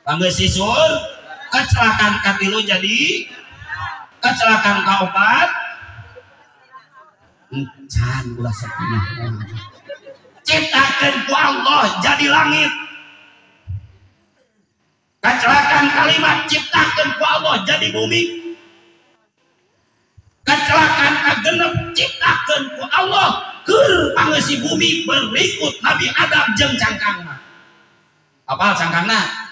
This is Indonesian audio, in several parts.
Panggeusisur kecelakaan katilu jadi kecelakaan kaopat encan ulah sakinah ciptakeun ku Allah jadi langit. Kecelakaan kalimat ciptakeun ku Allah jadi bumi. Kecelakaan kagenep ciptakeun ku Allah keur pangeusi bumi berikut Nabi Adam jeung cangkangna. Apal cangkangna?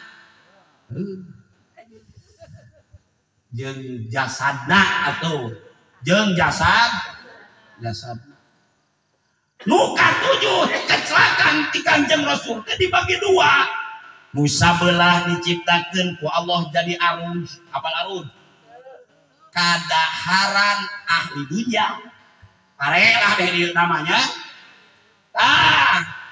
Jeung jasadna atuh. Jeung jasad. Nu katujuh kecelakaan ti Kanjeng Rasul teh dibagi dua. Nu sabelah diciptakeun ku Allah jadi arus. Apal arus? Kadaharan ahli dunia. Parelah deh namanya.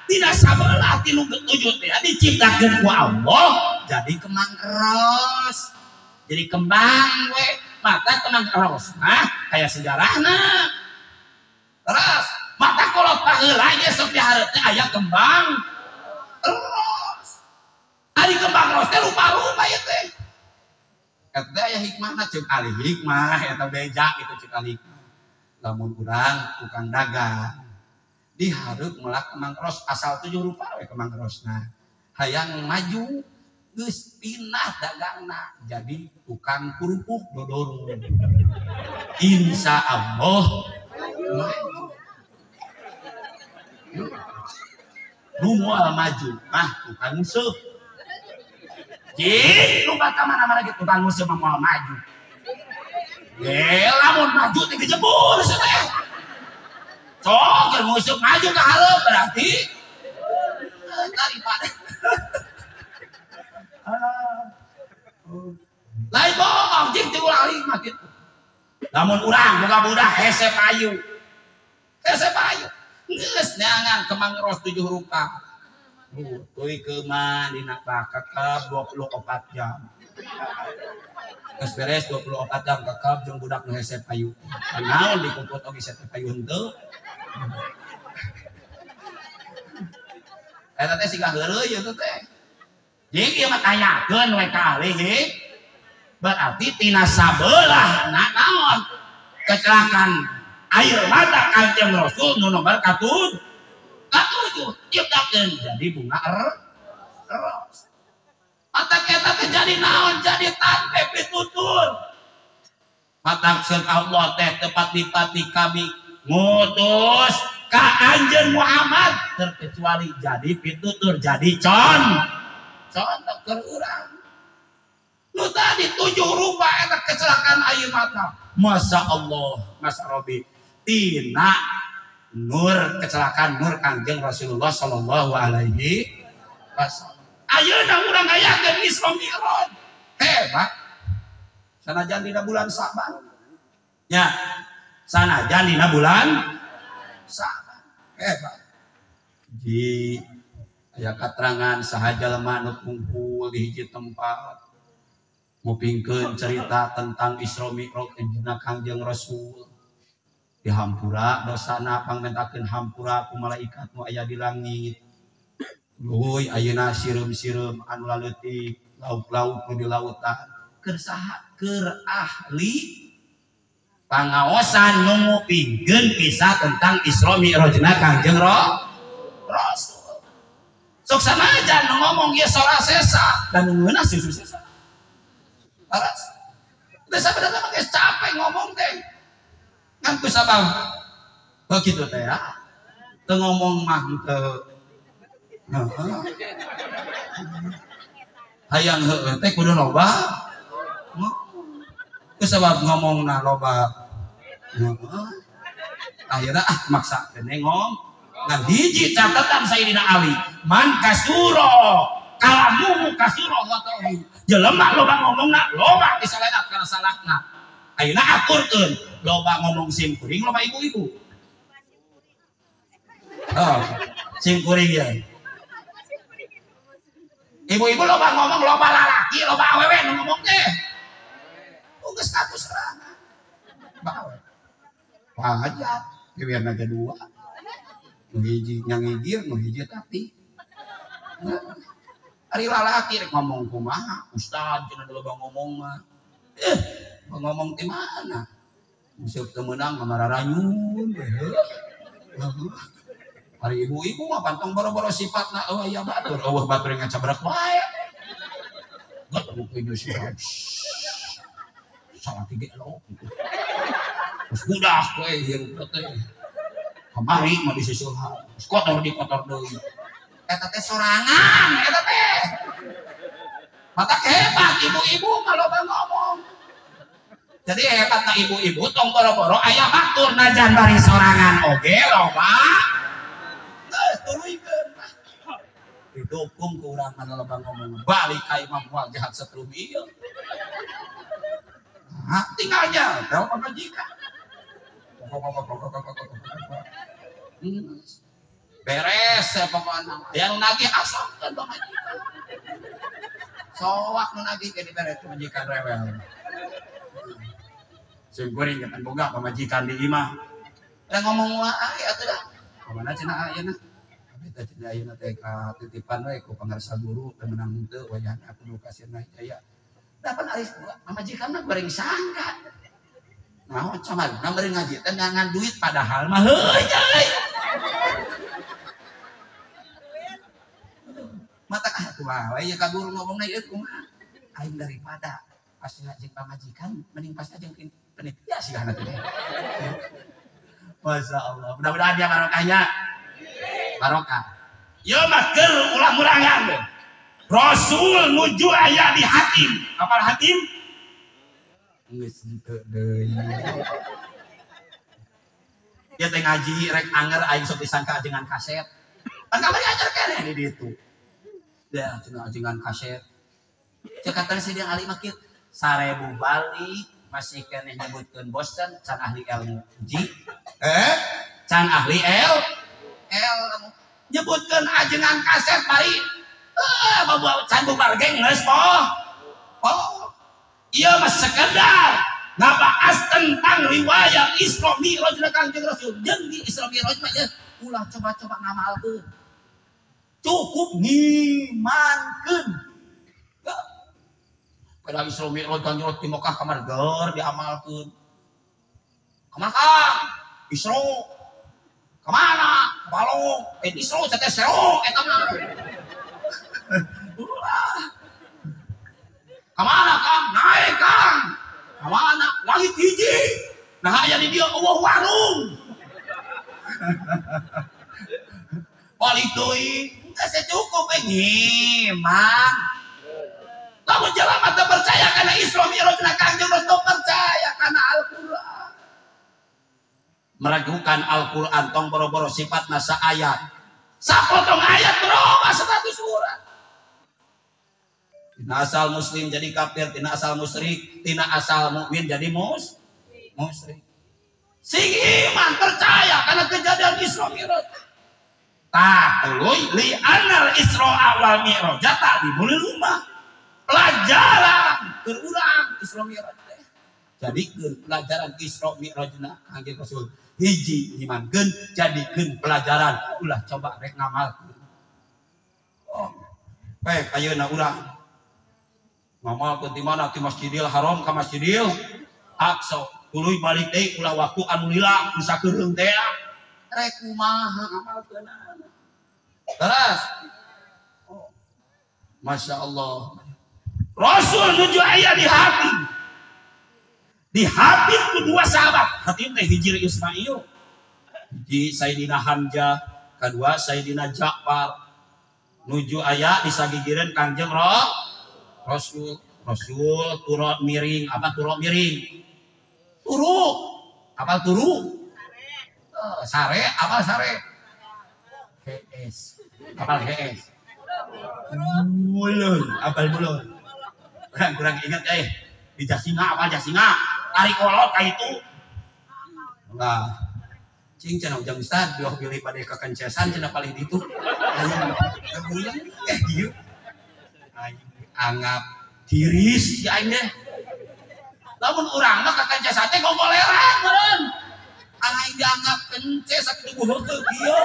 Tidak sabelah ti nu ketujuh teh diciptakeun ku Allah jadi kembang eros. Jadi kembang we, mata kembang eros mah kayak sejarahna. Terus mata kalau paheula ge sok dihareup teh aya kembang eros. Ari kembang eros teh rupa-rupa ieu teh. Eta aya hikmahna ceuk ali hikmah eta beja gitu ceuk ali. Lamun urang tukang dagang dihareup meulak kembang eros asal 7 rupa we kembang erosna. Hayang maju geus pindah dagangna jadi tukang kerupuk dodoro. Insya Allah mual maju mah tukang musuh. Jadi lu bata mana-mana gitu tukang musuh mau maju. Lamun maju teh dijebur teh. Sok musuh maju ka haleup berarti daripada lain bohong jeung teu ulah mah kitu. Lamun urang boga budak hese payu. Geus neangan kembang eros 7 rupa. Tuluy keuma dina kakep 24 jam. Geus beres 24 jam kakep jeung budak nu hese payu. Naon dikumpul oge hese payu henteu. Eta teh siga heureuy ieu teh. Jeung ieu mah tanyakeun we ka alih berarti tina sabelah naon kecelakaan air mata Kanjeng Rasul nu nomor katujuh ciptakeun jadi bunga eros. Mata kita teh jadi naon jadi tanpe pitutur. Matakseun Allah teh tepat dipati kami ngutus ka Anjeun Muhammad terkecuali jadi pitutur jadi contoh keur urang. Nu tadi 7 rupa eta kecelakaan air mata. Masya Allah, Mas Robi. Tina nur kecelakaan nur Kanjeng Rasulullah sallallahu alaihi wasallam. Ayeuna urang ngayakeun Isra Mi'raj. Hebat. Sanajan dina bulan Saban. Ya, sanajan dina bulan Saban. Hebat. Di aya katerangan saha jalema nu kumpul di hiji tempat ngupingkeun cerita tentang Isra Mi'raj dina Kanjeng Rasul. Dihampura dosana pangmentakeun hampura ku malaikat nu aya di langit. Luheuy ayeuna sireum-sireum anu laleutik lauk-lauk nu di lautan. Keur saha? Keur ahli pangaosan nu ngupingkeun kisah tentang Isra Mi'rajna Kanjeng Rasul. Sok sanajan nu ngomong ieu sora sesa dan ngeunah susu sesa. Aras. Udah sabar-sabar geus capek ngomong teh. Kan ku sabang. Begitu teh ya. Teu ngomong mah teu. Hayang heueuh teh kudu loba. Ku sabab ngomongna loba. Akhirna maksa keneh ngomong. Ngan hiji catatan Sayyidina Ali. Man kasuro kalamu kasuro wa ta'u. Jelema loba ngomongna loba disaledat kana salahna. Ayeuna aturkeun loba ngomong simkuring loba ibu-ibu. Oh, simkuring ya. Ibu-ibu loba ngomong loba lalaki loba awewe nu ngomong teh. Geus status serangan. Bae. Wajah gewerna kedua. Nu hiji nyangigir nu hiji tati. Ari lalaki rek ngomong kumaha ustad cenah loba ngomong mah ngomong di mana musik teu meunang ngamararanyun hari ibu-ibu mah pantong boro-boro sifatna eueuh aya batur eueuh batur ngacabrak wae gak mungkin sifat salah tiga lo terus budak we hirup teh kamari mah disusulhan kotor di kotor deui eta teh sorangan eta teh mata hebat ibu-ibu kalau ngomong jadi hebatna ibu-ibu tong boro-boro aya batur najan bari sorangan oge loba geus tuluykeun didukung ku urang mana loba ngomong balik ka Imam Jahat setrum ieu nah tinggalnya tahu pamajikan beres ya pokoknya yang nagih asapkan pamajikan soak nu nagih ke beres pamajikan rewel sing goreng kan boga pamajikan di imah da ngomong wae atuh dah kamana cenah ayeuna eta cenah ayeuna teh ka titipan we ku pangarsa guru teu meunang teu wayahna aku nu kasieun jaya dapan ari pamajikan mah goreng sangka naon caman bari ngaji teh ngangan duit padahal mah heuy mata kah kumaha we ka guru ngomongna ieu kumaha aing daripada pas ngajeng pamajikan mending pas ngajeng penitia sih anak teh Masya Allah mudah-mudahan dia barokahnya barokah yo mah keur ulang-ulangan Rasul nuju aya di hatim apal hatim geus henteu deui ya teh ngaji rek anger aing sok disangka ajengan kaset kan kamari ajar keneh di ditu ya cenah ajengan kaset cek kata si dia ali makit 1000 balik masih keneh nyebutkeun Boston can ahli ilmu ji can ahli ilmu nyebutkeun ajengan kaset bari bawa can bubar geng geus poh ieu mah sekedar ngabahas tentang riwayat Isra Mi'raj Kangjeng Rasul jeung di Isra Mi'raj mah ulah coba-coba ngamalkeun cukup ngimankeun pada Isra Mi'raj Kangjeng Rasul di Mekah kamar ger diamalkeun kamar kang Isra kemana balong Isra teh sero eta mah kemana kang naik kang kemana langit hiji nah aya di dia eueuh warung balik deui teh secukup ngiman lamun jelema teu percaya kana Isra Mi'raj Kangjeng Rasul percaya kana Al-Qur'an meragukan Al-Qur'an tong boro-boro sifatna sa ayat sapotong ayat berubah 100 surat tina asal muslim jadi kafir tina asal musyrik tina asal mukmin jadi musyrik sing iman percaya karena kejadian Isra Mi'raj tah tuluy li anal Isra wal Mi'raj tak dimulai rumah pelajaran keur urang Isra Mi'raj teh jadikeun pelajaran Isra Mi'rajna Kangjeng Rasul hiji ngimankeun jadikeun pelajaran ulah coba rek ngamalkeun baik ayeuna urang ngamalkeun di mana di Masjidil Haram ka Masjidil Aqsa tuluy balik deui ulah waktu anu lila bisa keureung teh rek kumaha ngamalkeun terus Masya Allah Rasul nuju aya di hati kedua sahabat hati teh hijri Ismail hiji Sayyidina Hamzah kedua Sayyidina Ja'far nuju aya disagigireun Kangjeng Rasul turut miring apa turut miring turuk apa turuk sare apa sare GS apal GS mulun apal mulun kurang ingat di Jasinga apa Jasinga tarik kolot kayak itu nah cing cenah ujang Ustad dua pilih pada kekencesan cenah paling itu gitu anggap tiris si aing deh lamun urang mah kekencesan teh gogoleran meureun aing dianggap kences sakitu buheukeun kieu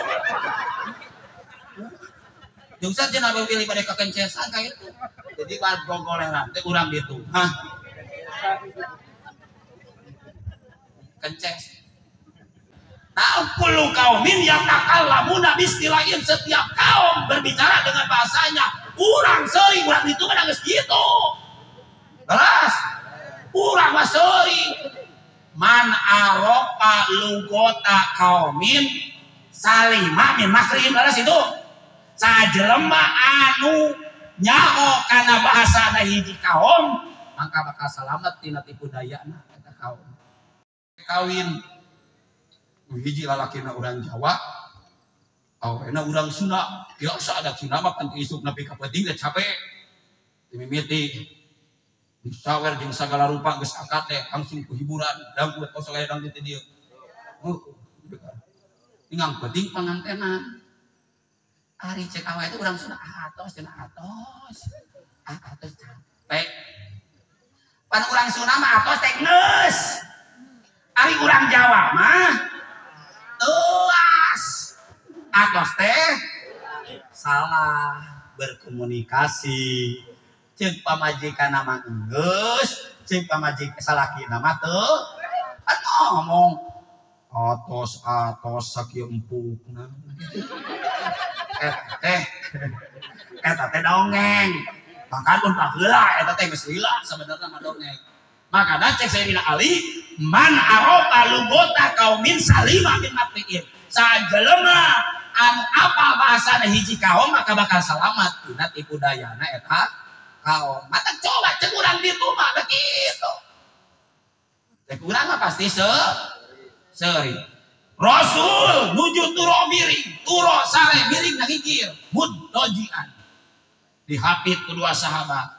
Jeung saja nabi pilih pada kekencesan kayak itu. Jadi bal gogoleran teh urang gitu. Hah? Kences. Nah, kullu kaumin yatakallamuna bistilahin, setiap kaum berbicara dengan bahasanya. Urang seuing urang itu mah geus kitu. Jelas? Urang mah seuing. Man aropa lugota kaumin salima min makrim, jelas itu. Sajelema anu nyao kana bahasana hiji kaum, maka bakal selamat tina tipu dayana eta kaum. Kawin hiji lalakina urang Jawa, awena urang Sunda, biasa ada Sunda mah pan isuk nepi ka penting teh capek. Mimiti disawer jeung sagala rupa geus akad teh langsung ku hiburan, dangdut tos aya dangdut teh dieu. Ingang penting pangantenan. Ari cek awe itu urang Sunda atos cenah atos. Atos capek. Pan urang Sunda mah atos teh geus. Ari urang Jawa mah tuas. Atos teh salah berkomunikasi. Ceuk pamajikan nama geus, ceuk pamajikan salaki nama teu. Ngomong atos sakieu empukna. Eta teh dongeng. Bahkan pun baheula eta teh geus lila sabenerna mah dongeng. Makanya cek Sayyidina Ali, man aropa lugota kaumin salima min makriin. Sajelema anu apal bahasana hiji kaum maka bakal selamat tina tipu dayana eta kaum. Mata coba cek urang ditu mah begitu. Cek urang mah pasti seuri. Rasul nuju turo miring, turo sare miring na hijir, muddojian. Dihapit kedua sahabat.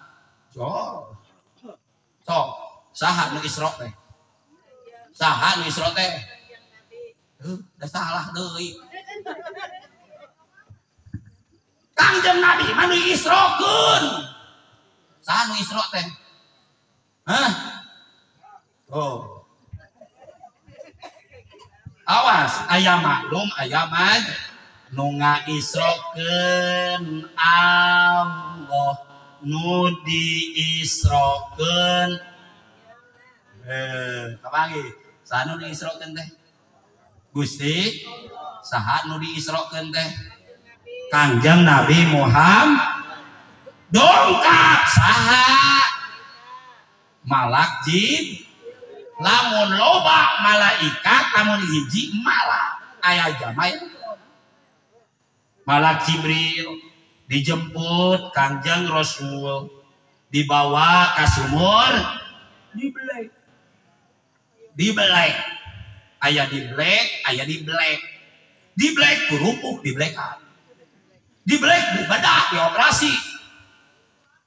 Saha nu Isra teh? Saha nu Isra teh? Da salah deui. Kangjeng Nabi mah nu Israkeun. Saha nu Isra teh? Hah? Oh. Awas, aya maklum, aya maj nu ngaisrokeun Allah, nu diisrokeun. Kapangi? Saha nu diisrokeun teh? Gusti, saha nu diisrokeun teh? Kangjeng Nabi Muhammad. Dongkap saha? Malak jin. Lamun loba malaikat, lamun hiji malak aya jamai. Malak Jibril dijemput Kangjeng Rasul, dibawa ke sumur, dibelek, aya diblek, aya diblek, diblek kurupuk diblekan, diblek dibedah dioperasi.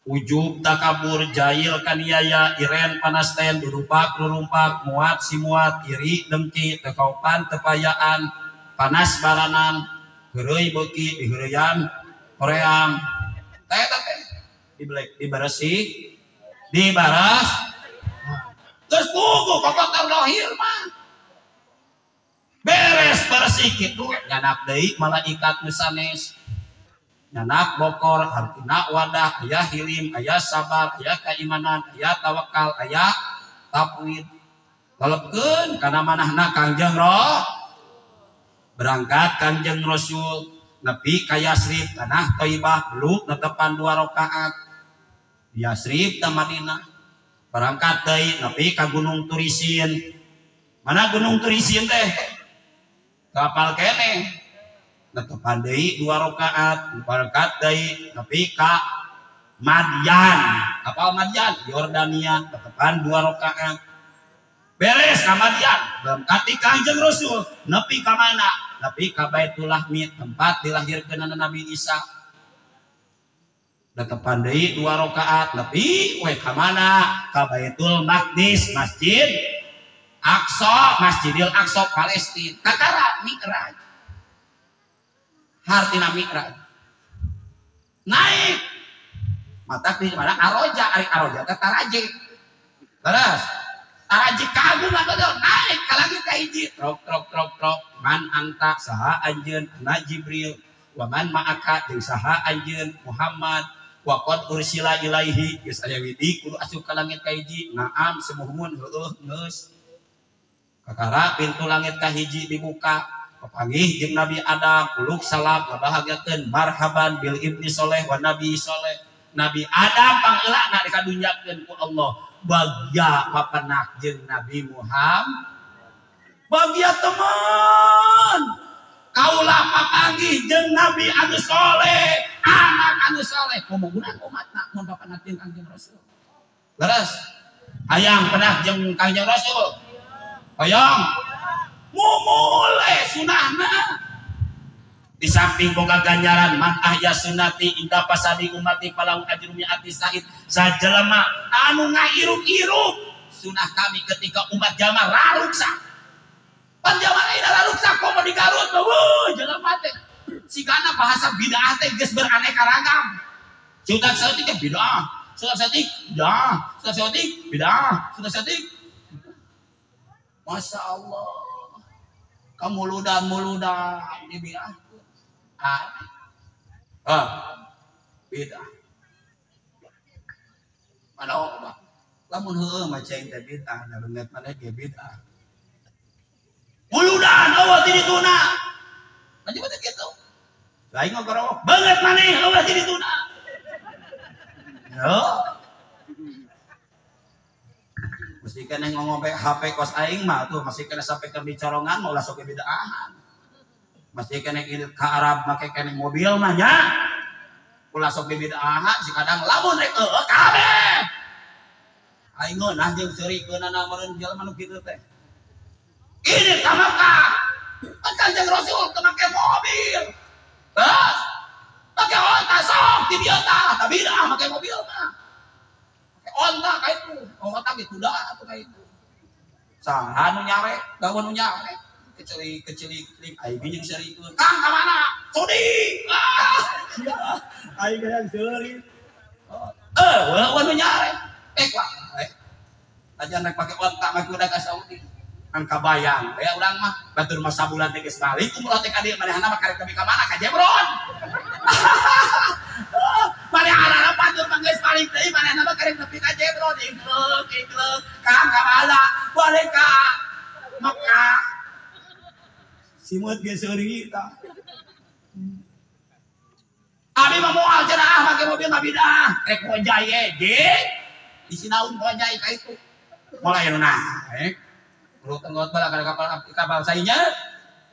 Ujub takabur jail kaniaya iren panasten durumpak durumpak muat si muat iri dengki tekaupan tepayaan panas baranan heureuy beuki diheureuyan hoream teh diblek dibaresi dibaras geus puguh kokok tauhir mah beres bersih kitu nyanak deui malaikat nu sanes. Nyanak bokor artina wadah, aya hilim, aya sabar, aya keimanan, aya tawakal, aya tauhid. Kalepkeun kana manahna Kangjeng berangkat Kangjeng Rasul nepi ka Yasrib tanah Thaibah beluk netepan 2 rakaat. Yasrib ta Madinah. Berangkat deui nepi ka Gunung Turisin. Mana Gunung Turisin teh? Kapal keneh. Netepan deui 2 rakaat, berangkat deui nepi ka Madyan. Apa Madyan? Yordania. Netepan 2 rakaat. Beres ka Madyan, berangkat ti Kangjeng Rasul nepi ka mana? Nepi ka Baitul Lahmi, tempat dilahirkeunna Nabi Isa. Netepan deui 2 rakaat, nepi we ka mana? Ka Baitul Maqdis, Masjid Aqsa, Masjidil Aqsa Palestina. Kakara Mi'raj. Hartina Mi'raj naik mata di mana Aroja, Aroja teh taraje terus taraje kagungan tuh naik ka langit ka hiji trok man anta saha anjeun ana Jibril waman ma'aka jeung saha anjeun Muhammad wa qad ursila ilaihi geus aya widi kudu asup ka langit ka hiji naam semuhun heueuh geus kakara pintu langit ka hiji dibuka papanggih jeung Nabi Adam uluk salam ngabahagiakeun marhaban bil ibni soleh wa nabi soleh Nabi Adam pangeulana dikadunyakeun ku Allah bagja papanak jeung Nabi Muhammad bagja teman kaulah papanggih jeung Nabi anu soleh anak anu soleh kumaha umatna mun papanak jeung Kangjeng Rasul leres hayang penak jeung Kangjeng Rasul hayang mumule sunahna di samping boga ganjaran man ahya sunnati inda pasadi umati palau ajrumi ati said sajelema anu ngairup-irup sunah kami ketika umat jamaah raruksa panjamaah ina raruksa komo di Garut eueuh jelema teh sigana bahasa bid'ah teh geus beraneka ragam sudah saeutik bid'ah sudah saeutik bid'ah sudah saeutik bid'ah sudah saeutik Masya Allah kamuludan di bid'ah bid'ah mana obat lamun heueuh maca teh bid'ah da beungeut maneh ge bid'ah muludan eueuh ti dituna nanti betul gitu lain ngogorok beungeut maneh eueuh ti dituna yo mesti kena ngomong HP kos aing mah tuh masih kena sampai ke bicorongan mau lah sok bid'ahan masih kena ke Arab make kena mobil mah nya ulah sok bid'ahan si kadang lamun rek kabeh aing ngeunah jeung seurikeunana meureun jelema nu kitu teh ini ka Makkah kan Kanjeng Rasul teu make mobil terus make onta sok di dieu tah tah bid'ah make mobil mah onta ka itu onta ge kuda atuh ka itu saha nu nyare gawe nu nyare keceli aing jeung sarikeun kang ka mana sudi aing yang seuri wah nu nyare lah ajan rek pake onta mah kuda ka Saudi kan kabayang ya urang mah batur mah sabulan teh geus balik umroh teh ka dieu manehna mah karek tepi ka mana ka Jebron manehna batur mah geus balik deui manehna mah karek tepi ka Jebron ikleuk kang ka mana balik ka Mekah simut ge seuri tah abi mah moal cenah make mobil mah bidah rek ngojay ge di sinaun ngojay ka itu mulai nu naik lu tenggot bala kapal sainya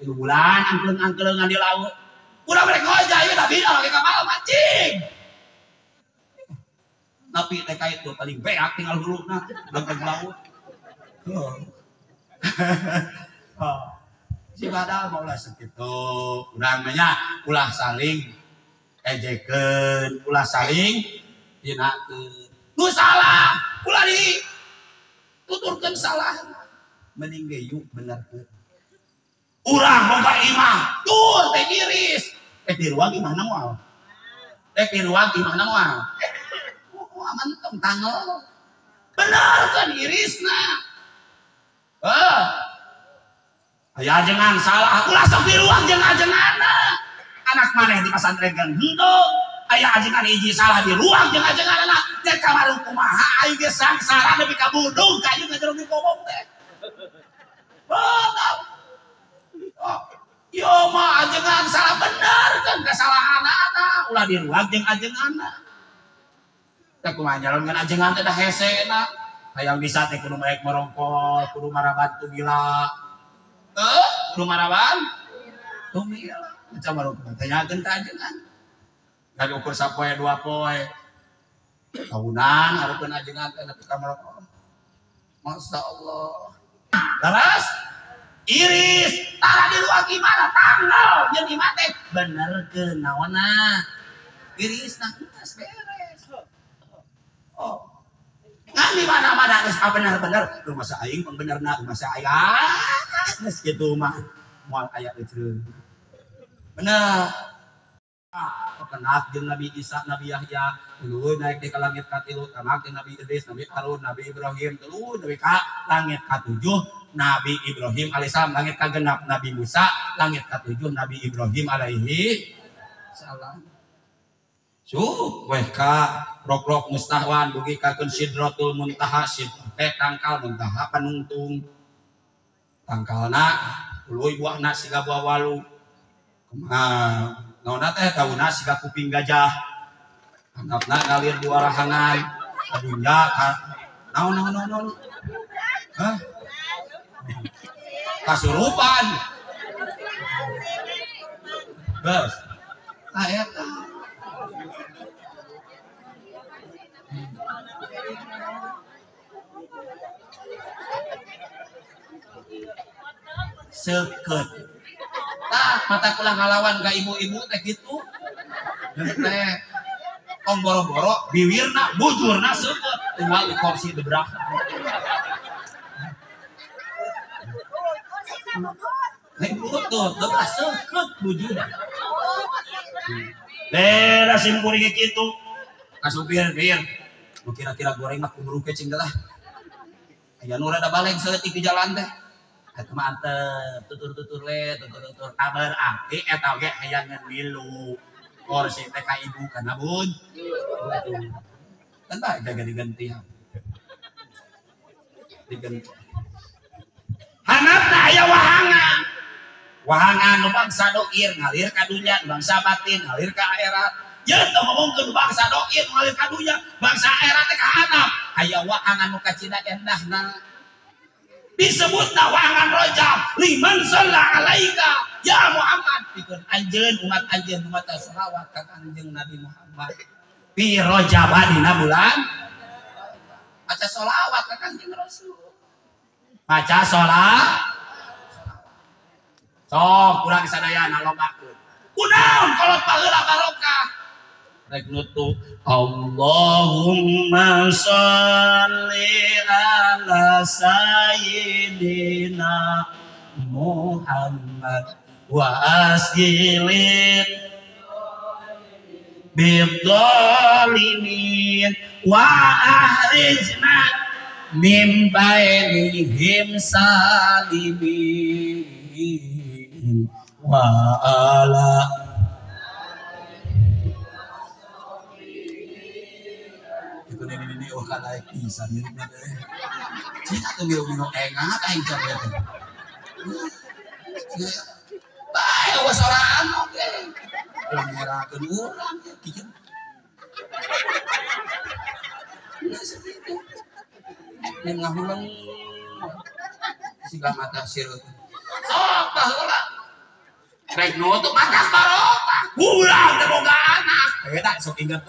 3 bulan angkeung-angkeuleungan di laut udah mereka ngojay tapi da make kapal mancing napi teh ka itu paling beak tinggal huluna lempeng laut si badal mau lah sakitu urang mah nya ulah saling ejekeun ulah saling hinakeun nu salah ulah di tuturkeun salahna mending ge yuk benerkeun urang boga imah tur teh iris di ruang imah moal di ruang imah moal aman tong tangel benerkeun irisna aya ajengan salah ulah sok di ruang jeung ajenganna anak maneh di pasantren henteu aya ajengan hiji salah di ruang jeung ajenganna nya kamarung kumaha aing ge sangsara nepi ka budung ka ieu ngajero di kobong teh betul. Yo mah ajengan salah bener kan kesalahan anak ulah di ruang jeung ajenganna. Teh kumaha nyalonkeun ajengan teh da hesena. Hayang bisa teh kudu maek merongkol, kudu maraban tumila. Kudu maraban tumila. Macam merongkol teh nyageun ka ajengan. Gak ukur sapoe 2 poe. Tahunan hareupeun ajengan teh nepi ka merongkol. Masya Allah. Laras iris tara di ruang gimana tanggal jeung imah teh benerkeun naonna irisna geus beres ngan di mana-mana geus bener-bener rumah sa aing pembenerna rumah sa aya geus kitu mah moal aya eureun bener kenak jeung Nabi Isa Nabi Yahya tuluy naik di ka langit ka 3 tamak jeung Nabi Idris Nabi Harun Nabi Ibrahim tuluy nepi ka langit ka 7 Nabi Ibrahim alaihissalam langit ka 6 Nabi Musa langit ka 7 Nabi Ibrahim alaihi salah weh ka rok-rok mustahwan dugi kakeun sidratul muntaha tangkal muntaha panungtung tangkalna uluy buahna siga buah walu kumaha naonna teh daunna siga kuping gajah anggapna ngalir dua rahangan adunya naon hah kasurupan bos eta seukeut tah mata kula ngalawan ka ibu-ibu teh kitu teh tong boro-boro biwirna bujurna seukeut tinggal di kursi debrak lutut debrak seukeut bujurna beda sim kuring kitu ka supir bir nu kira-kira goreng mah kuburu kecing lah aya nu rada baleng seutik di jalan teh eta mah antep tutur kabar abdi eta oge hayang milu kursi teh ka ibu kana bun kan bae jaga diganti hanapna aya wahangan nu bangsa doir ngalir ka dunya bangsa batin ngalir ka akhirat ya teu ngomongkeun bangsa doir ngalir ka dunya bangsa akhirat teh ka hanap aya wahangan nu kacina endahna disebutna wahangan rojab liman shalla alaika ya Muhammad pikeun anjeun umat anjeun umat shalawat ka Kanjeng Nabi Muhammad pi rojab dina bulan maca shalawat ka Kanjeng Rasul maca shalawat sok kurang sadayana lombakeun kunaon kolot paheula barokah rek nutup Allahumma sholli ala sayyidina Muhammad wa asjilin bidzalimin wa ahrijna min bainihim salimin wa ala ini oh kana pisan mirip na teh cina tuh milo engat aing coba teh bae awas soraan oke ngerakeun urang kieu yang ngahulang siga mata sirut sok baheula rek nutup mata barokah urang teh boga anak eta sok inget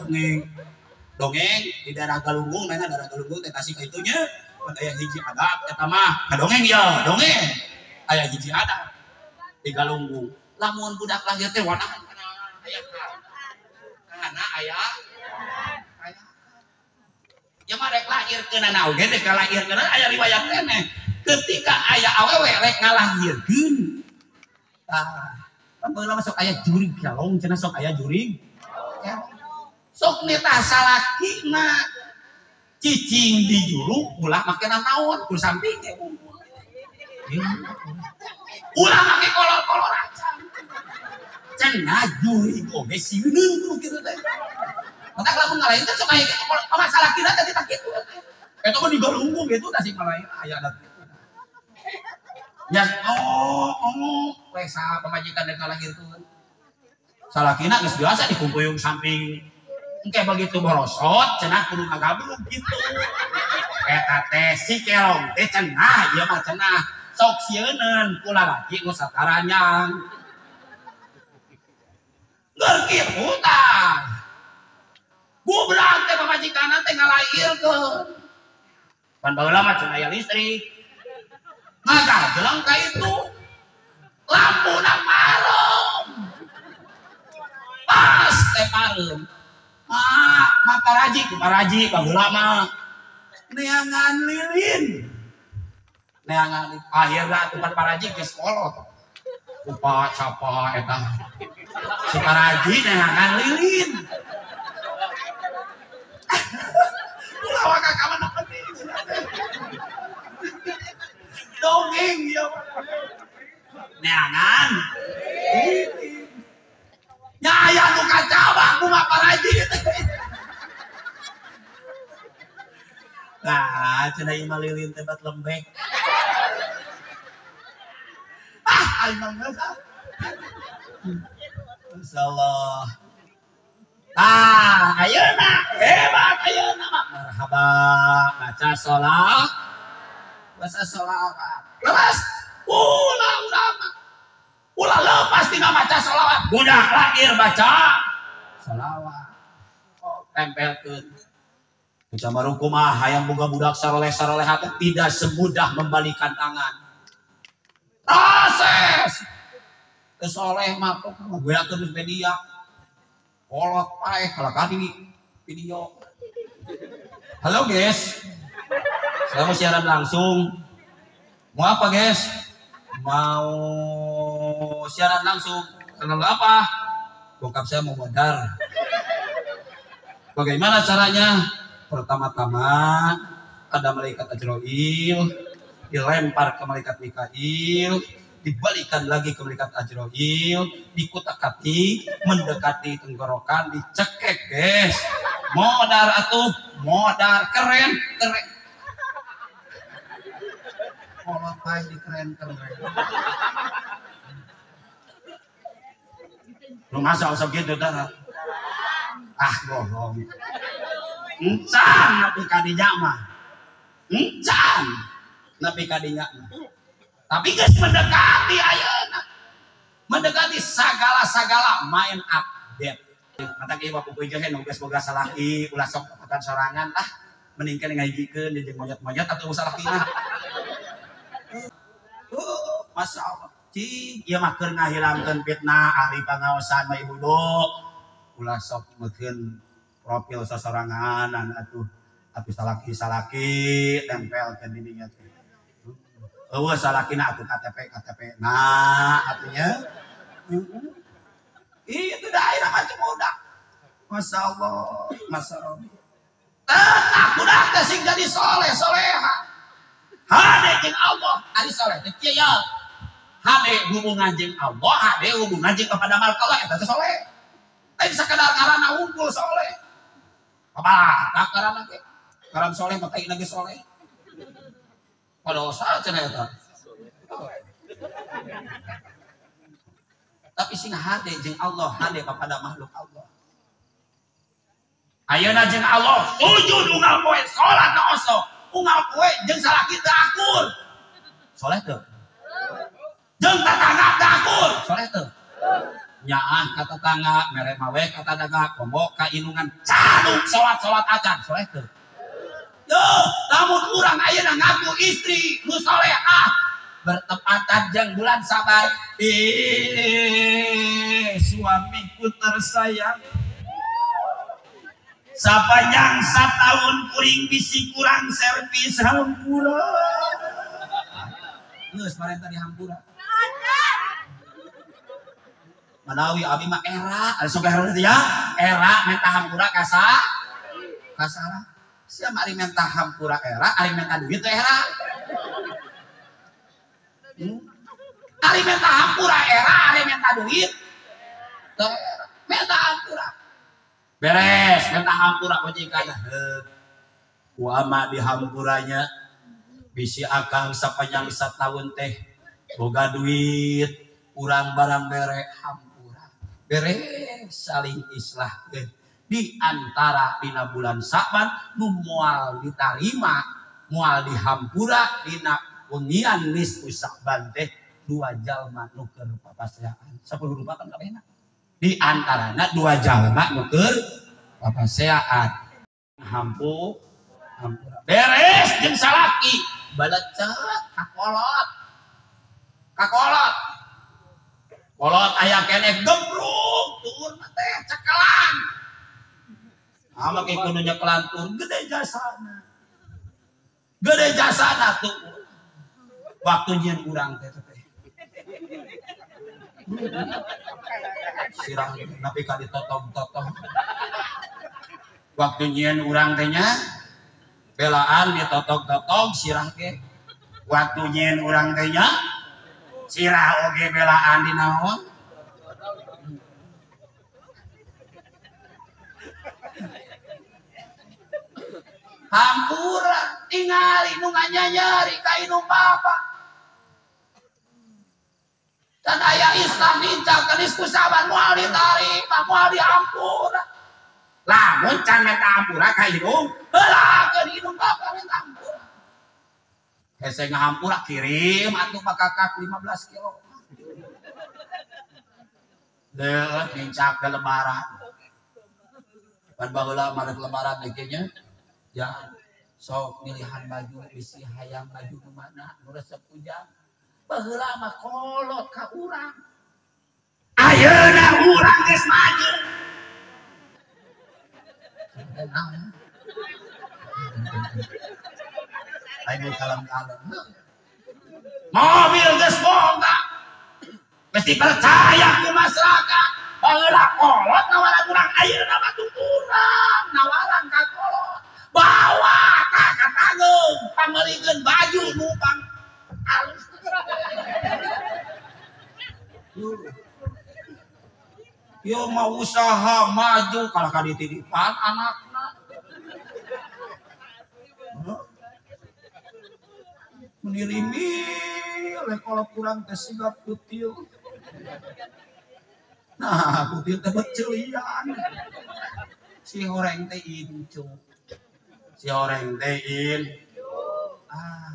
dongeng di daerah Galunggung nanya daerah Galunggung teh Tasik itunya aya hiji adat eta mah dongeng ya dongeng aya hiji adat di Galunggung lamun budak lahir teh wanahan kana aya ya mah rek lahirkeun na oge teh kalahirkeun aya riwayat keneh ketika aya awewe rek ngalahirkeun tah pambeula masuk aya jurig kalong cenah sok aya jurig sok neta salakina cicing di juru ulah make naon ku samping teh ulah make kolor-kolor aja cenah jurig oge sieuneun kudu kitu teh mata lamun ngalahin teh sok aya masalah salakina teh kita kitu eta mah di Galunggung gitu Tasik Malaya aya adat ya wesa pamajikan dek ngalahirkeun salakina geus biasa dikumpuyung samping engke begitu borosot cenah kudu ngagablug gitu eta teh si kelong teh cenah ieu mah cenah sok sieuneun ku lalaki nu sataranya ngeur kitu tah bubrang teh pamajikanna teh ngalahirkeun pan baheula mah cenah aya listrik ngagajelang ka itu lampuna parem pas teh parem Paraji baheula mah neangan lilin neangan akhirna tempat paraji geus kolot upa capa eta si paraji neangan lilin ulah ka kamana penting dongeng ya neangan lilin nya aya nu cenah ieu mah lilin teh bat lembek. Aing mah geus. Masyaallah. Ayeuna hebat ayeuna mah. Marhaba baca sholawat. Baca sholawat. Lepas ulah lepas tina maca sholawat. Budak lahir baca sholawat. Oh, tempelkeun. Kucamaru kumaha hayang boga budak saroleh-saroleh teh tidak semudah membalikan tangan. Proses. Teu soleh mah kok ngagoyakeun media. Kolot paeh kalau kadi video. Halo guys, saya mau siaran langsung. Mau apa guys? Mau siaran langsung. Kenal apa? Bokap saya mau modar. Bagaimana caranya? Pertama-tama ada malaikat Ajroil, dilempar ke malaikat Mikail, dibalikan lagi ke malaikat Ajroil, dikutak-katik, mendekati tenggorokan, dicekek guys. Modar atuh, modar keren. Kolot paeh di keren. Lu masa usah gitu dah. Bohong. Encan napi kadinya mah. Encan napi kadinya mah. Tapi geus mendekati ayeuna. Mendekati sagala-sagala main update. Mata kieu bapak pujeun nu geus boga salaki ulah sok pakan sorangan lah. Mending keneh ngahijikeun jeung monyet-monyet atuh salakina. Masya Allah. Cing, ieu mah keur ngahilangkeun fitnah ahli pangaosan mah ibu-ibu. Ulah sok meukeun profil sasorangan atuh salaki tempelkeun di dinya teh. Eueuh salakina atuh KTP atunya. Itu daerah macam budak. Masya Allah. Tetap budak teh sing jadi soleha. Hade jeung Allah, ari soleh teh kieu ya. Hade hubungan jeung Allah, hade hubungan jeung kepada malaikat eta teh soleh. Lain sakadar karana unggul soleh. Apa? Tak karana ge. Karan soleh mah teh lagi soleh. Padosa cenah eta. Tapi sing hade jeung Allah, hade kepada makhluk Allah. Ayeuna jeung Allah, sujud unggal poe, salat naoso, unggal poe jeung salaki teu akur. Soleh teu? Jeung tatangga teu akur. Soleh teu? Nyaah ka tatangga, mere mawe ka tatangga, kombo ka inungan, caduk salat acan. Soleh teu? Duh, lamun urang ayeuna ngaku istri nu salehah bertepatan jeung bulan Sabar. Suamiku tersayang. Sapanjang satahun kuring bisi kurang servis hampura. Geus parenta di hampura. Manawi abi mah era, ada sok era teh ya. Era menta hampura kasara. Sia mari menta hampura era, ari menta duit teh era. Ari menta hampura era, ari menta duit. Teh menta hampura. Beres, menta hampura majikanna. Ku ama di hampuranya bisi akang sapanjang satahun teh boga duit, urang barang bere hampura. Beres saling islahkeun di antara dina bulan Saban nu moal ditarima, moal dihampura dina wengian nisfu Saban teh 2 jalma nu keur papaseaan. 10 rupa kan kabehna. Di antaranya 2 jalma nu keur papaseaan. Hampura. Beres jeung salaki balecet kakolot. Kolot aya keneh gebruk turun teh cekelan. Make kudu nyekelan turun gede jasana tuh. Waktu nyieun urang teh. Sirah napi ka ditotong-totong. Waktu nyieun urang teh nya belaan ditotong-totong sirah ge. Waktu nyieun urang teh nya sirah oge belaan di naon? hampura tingali nu nganyanyari ka inung bapak dan aya Islam nincak kenis kusaban moal ditarima moal diampura lamun can meta ampura ka inung heula ke inung bapak meta ampura hese ngahampura kirim atuh bakakak 15 kilo deuh nincak ke lebaran pan baheula marek lebaran dekenya ya sok milihan baju bisi hayang baju nu mana nu resep ujang baheula mah kolot ka urang ayeuna urang geus maju ayo kalem-kalem mobil geus boga mesti percaya ku masyarakat baheula kolot nawaran urang ayeuna mah tuturang nawaran ka kolot bawa ka tangeung pamerikeun baju numpang alus yo mau usaha maju kalau ka dititipan anakna menirimi oleh kalau kurang kesigap kutil nah kutil tebet celian si horeng teh incu si horeng teh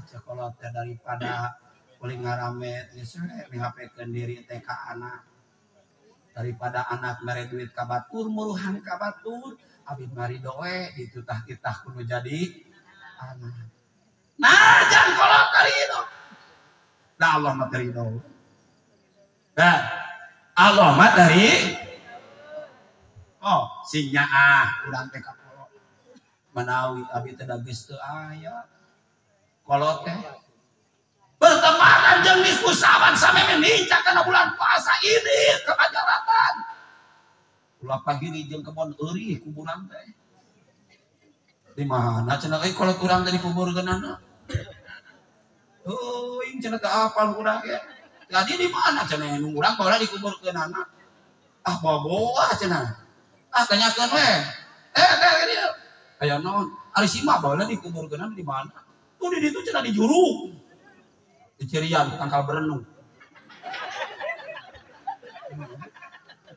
sekolah teh daripada paling ngaramet geus we hapekeun diri teh ka anak daripada anak mere duit ka batur muruhan ka batur abdi mari doe ditutah-titah kudu jadi anak nah jangan kolot karido da Allah mah karido da Allah mah dari sinya urang teh ka kolot manawi abdi teh da geus teu aya kolot teh bertepatan jeung diskusaban sameme nincak kana bulan puasa ini ke Pajaratan ulah pagiri jeung kebon eurih kuburan teh di mana cenah euy kolot urang teh dikuburkeunana ing cenah teu apal urang ge jadi di mana cenah nu urang baheula dikuburkeunana boboah cenah tanyakeun we teh dieu aya naon ari simah baheula dikuburkeunana di mana tuh di ditu cenah di juru di Cirian tangkal berenung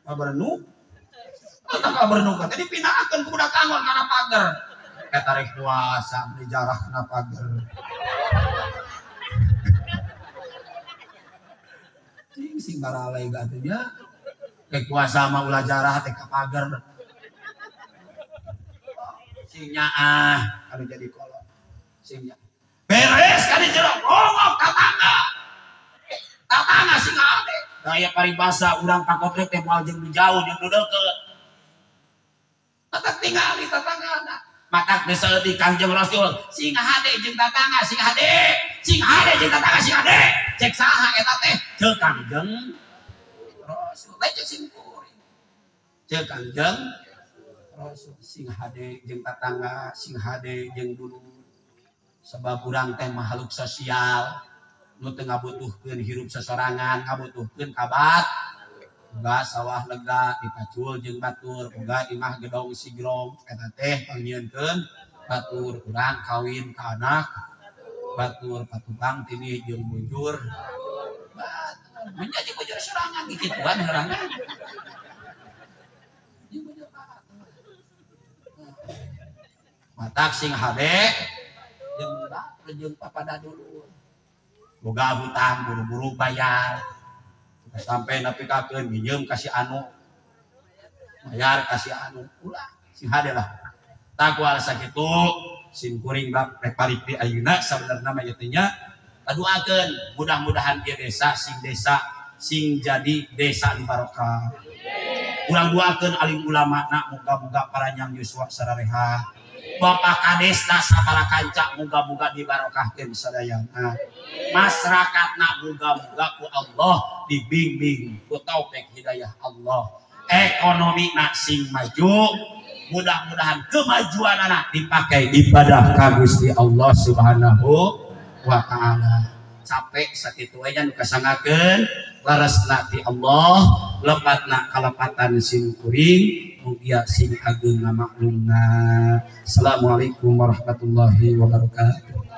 berenung tangkal berenung kan tadi pinahkeun ku budak angon kana pager eta rek puasa beli jarah kana pager sing baralai gatunya rek puasa mah ulah jarah teh ka pager singnya anu jadi kolot singnya beres kali jero ngomong tatangga sing ade daya paribasa urang pakotrek teh moal jeung jauh jeung deukeut matak tingali tatanggana matak geus di Kangjeng Rasul sing hade jeung tatangga sing hade jeung tatangga sing hade cek saha eta teh ceuk Kangjeng Rasul lain cek sing kuring ceuk Kangjeng Rasul sing hade jeung tatangga sing hade jeung dulur sebab urang teh makhluk sosial nu teu ngabutuhkeun hirup sesorangan ngabutuhkeun kabat boga sawah lega dipacul jeung batur boga imah gedong sigrong eta teh pangnyieunkeun batur urang kawin ka anak batur patubang tinih jeung bujur menjadi bujur sorangan gituan sorangan matak sing hade jeung papada dulu boga hutang buru-buru bayar sampai nepi kakeun minjem kasih anu bayar kasih anu ulah sing hade lah takual sakitu sing kuring rek balik di ayeuna sabenerna mah ieu teh nya aduakeun mudah-mudahan ieu desa sing jadi desa di barokah urang duakeun alim ulama na muga-muga paranjang yuswa sarareha Bapak Kadesna sabaraha kanca muga-muga dibarokahkeun sadayana. Masyarakatna muga-muga ku Allah dibimbing ku taufik hidayah Allah. Ekonomina sing maju, mudah-mudahan kemajuanana dipakai ibadah ka Gusti Allah Subhanahu wa taala. Capek sakitu aya nu kasangakeun larasna ti Allah lepatna kalepatan sing kuring mugia sing ageng ngamaklumna. Assalamualaikum warahmatullahi wabarakatuh.